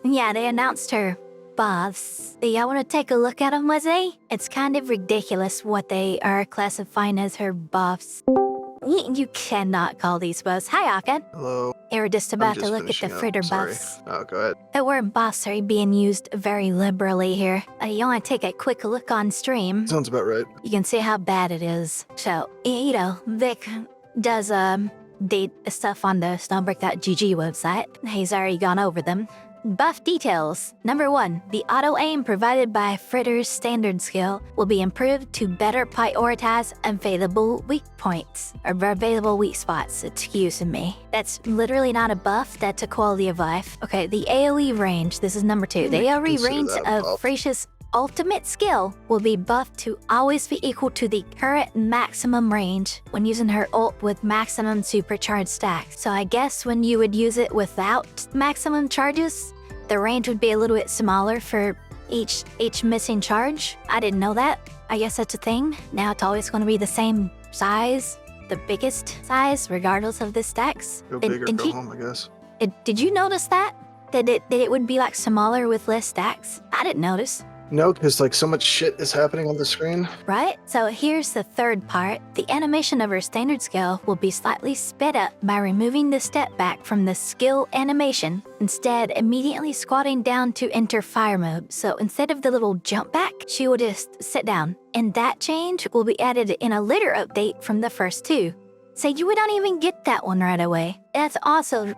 Yeah, they announced her buffs. Y'all want to take a look at them, Wesley? It's kind of ridiculous what they are classifying as her buffs. You cannot call these buffs. Hi, Aka. Hello. You're just about to look at the fritter buffs. Oh, go ahead. The word buffs are being used very liberally here. You want to take a quick look on stream. Sounds about right. You can see how bad it is. So, you know, Vic does the stuff on the Snowbreak.gg website. He's already gone over them. Buff details. Number 1, the auto-aim provided by Fritter's standard skill will be improved to better prioritize available weak points, or available weak spots, excuse me. That's literally not a buff, that's a quality of life. Okay, the AoE range, this is number 2. The AoE range of Fritia's ultimate skill will be buffed to always be equal to the current maximum range when using her ult with maximum supercharged stacks. So I guess when you would use it without maximum charges, the range would be a little bit smaller for each missing charge. I didn't know that. I guess that's a thing. Now it's always going to be the same size, the biggest size, regardless of the stacks. Go big or go home, I guess. Did you notice that? That it would be like smaller with less stacks? I didn't notice. No, because like so much shit is happening on the screen. Right? So here's the third part. The animation of her standard skill will be slightly sped up by removing the step back from the skill animation, instead immediately squatting down to enter fire mode. So instead of the little jump back, she will just sit down. And that change will be added in a later update from the first 2. So you would not even get that one right away. That's also,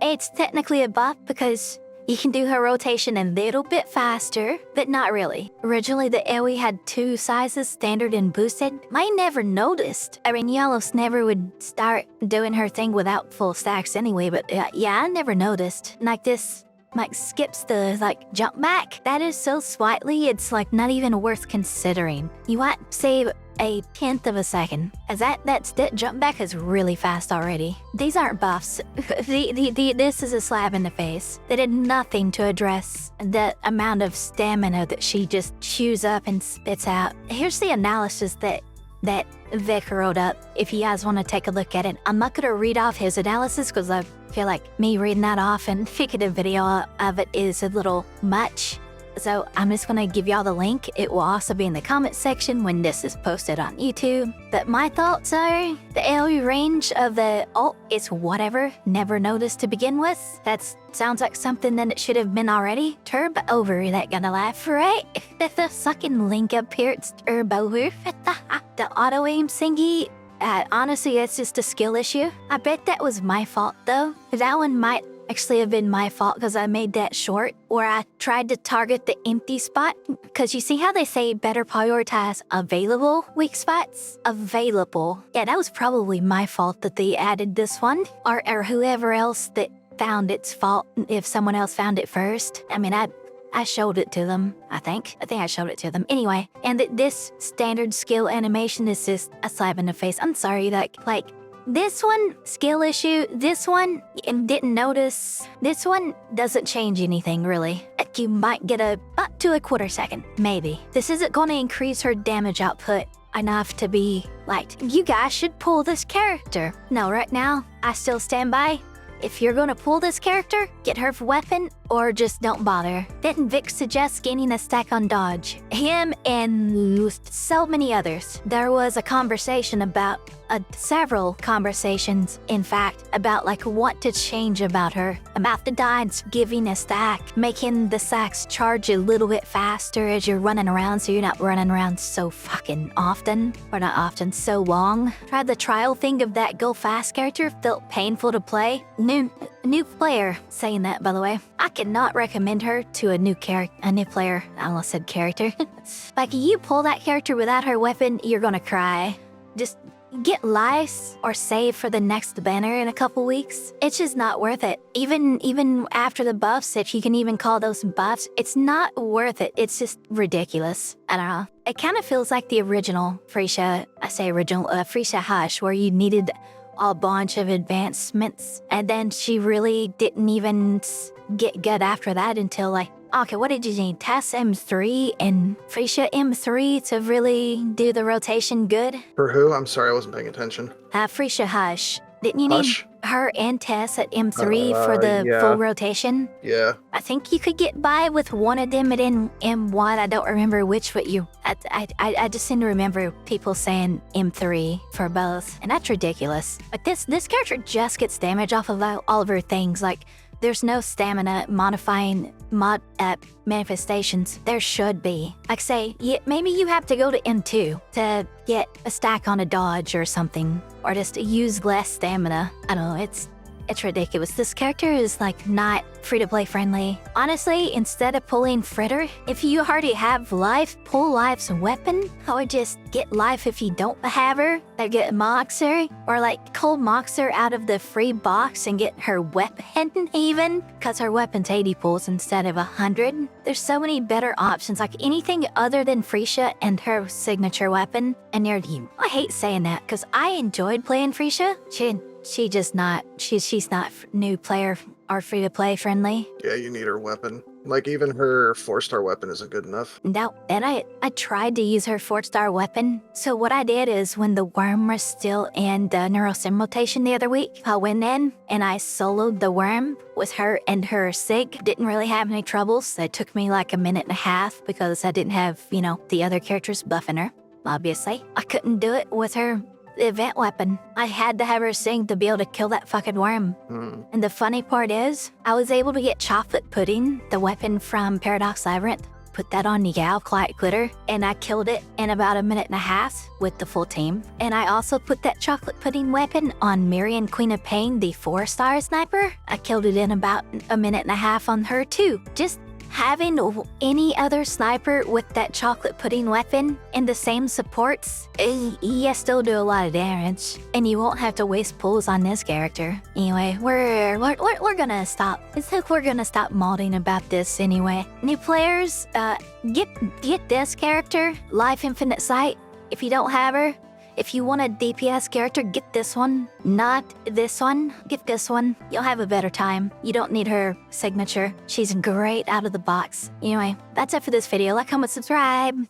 it's technically a buff because you can do her rotation a little bit faster, but not really. Originally, the AoE had 2 sizes, standard and boosted. I never noticed. I mean, Yellow's never would start doing her thing without full stacks anyway, but yeah, I never noticed. Like this, like skips the jump back. That is so slightly, it's like not even worth considering. You might save a 1/10 of a second, as that jump back is really fast already. These aren't buffs. This is a slap in the face. They did nothing to address the amount of stamina that she just chews up and spits out. Here's the analysis that Vic wrote up, if you guys want to take a look at it. I'm not going to read off his analysis because I feel like me reading that off and making a video of it is a little much. So I'm just gonna give y'all the link. It will also be in the comment section when this is posted on YouTube. But my thoughts are, the AoE range of the ult is whatever, never noticed to begin with. That sounds like something that it should have been already. Turbo over, that gonna laugh, right? The fucking link up here, it's turbo over. The auto-aim thingy, honestly, it's just a skill issue. I bet that was my fault though. That one might actually have been my fault because I made that short, or I tried to target the empty spot. Because you see how they say better prioritize available weak spots? Available. Yeah, that was probably my fault that they added this one, or whoever else that found its fault, if someone else found it first. I mean, I showed it to them, I think I showed it to them. Anyway, and this standard skill animation is just a slap in the face. I'm sorry, like, this one, skill issue, this one, and didn't notice. This one doesn't change anything, really. You might get up to a 1/4 second, maybe. This isn't going to increase her damage output enough to be like, you guys should pull this character. No, right now, I still stand by. If you're going to pull this character, get her weapon or just don't bother. Didn't Vic suggest gaining a stack on dodge? Him and so many others. There was a conversation about, several conversations, in fact, about like what to change about her. About the dodge giving a stack, making the stacks charge a little bit faster as you're running around so you're not running around so fucking often. Or not often, so long. Tried the trial thing of that go fast character, felt painful to play. New player saying that, by the way. I cannot recommend her to a new player. I almost said character. Like, you pull that character without her weapon, you're gonna cry. Just get lice or save for the next banner in a couple weeks. It's just not worth it. Even after the buffs, if you can even call those buffs, it's not worth it. It's just ridiculous. I don't know. It kind of feels like the original Fritia, Fritia Hush, where you needed a bunch of advancements, and then she really didn't even get good after that until like, okay, what did you need? Tess M3 and Fritia M3 to really do the rotation good? For who? I'm sorry, I wasn't paying attention. Fritia Hush. Didn't you Hush? her and Tess at M3 for the yeah. full rotation. Yeah. I think you could get by with one of them at M1. I don't remember which, but I just seem to remember people saying M3 for both, and that's ridiculous. But this character just gets damage off of all of her things. Like, there's no stamina modifying manifestations. There should be. Like, say, maybe you have to go to M2 to get a stack on a dodge or something, or just use less stamina. I don't know, it's ridiculous. This character is like not free-to-play friendly. Honestly, instead of pulling Fritter, if you already have life, pull life's weapon, or just get life if you don't have her, or get Moxer, or like pull Moxer out of the free box and get her weapon even, because her weapon's 80 pulls instead of 100. There's so many better options, like anything other than Fritia and her signature weapon, and I hate saying that, because I enjoyed playing Fritia. She's not new player or free-to-play friendly. Yeah, you need her weapon. Like, even her 4-star weapon isn't good enough. No, and I tried to use her 4-star weapon. So what I did is, when the worm was still in the neurosim rotation the other week, I went in and I soloed the worm with her and her sig. Didn't really have any troubles. It took me like a minute and a half because I didn't have, the other characters buffing her, obviously. I couldn't do it with her event weapon. I had to have her sing to be able to kill that fucking worm. And the funny part is, I was able to get Chocolate Pudding, the weapon from Paradox Labyrinth, put that on Yao Quiet Glitter, and I killed it in about a minute and a half with the full team. And I also put that Chocolate Pudding weapon on Miriam Queen of Pain, the 4-star sniper. I killed it in about a minute and a half on her too. Just having any other sniper with that Chocolate Pudding weapon and the same supports, you still do a lot of damage, and you won't have to waste pulls on this character. Anyway, we're gonna stop. It's like we're gonna stop modding about this anyway. New players, get this character, Life Infinite Sight. If you don't have her, if you want a DPS character, get this one. Not this one. Get this one. You'll have a better time. You don't need her signature. She's great out of the box. Anyway, that's it for this video. Like, comment, subscribe.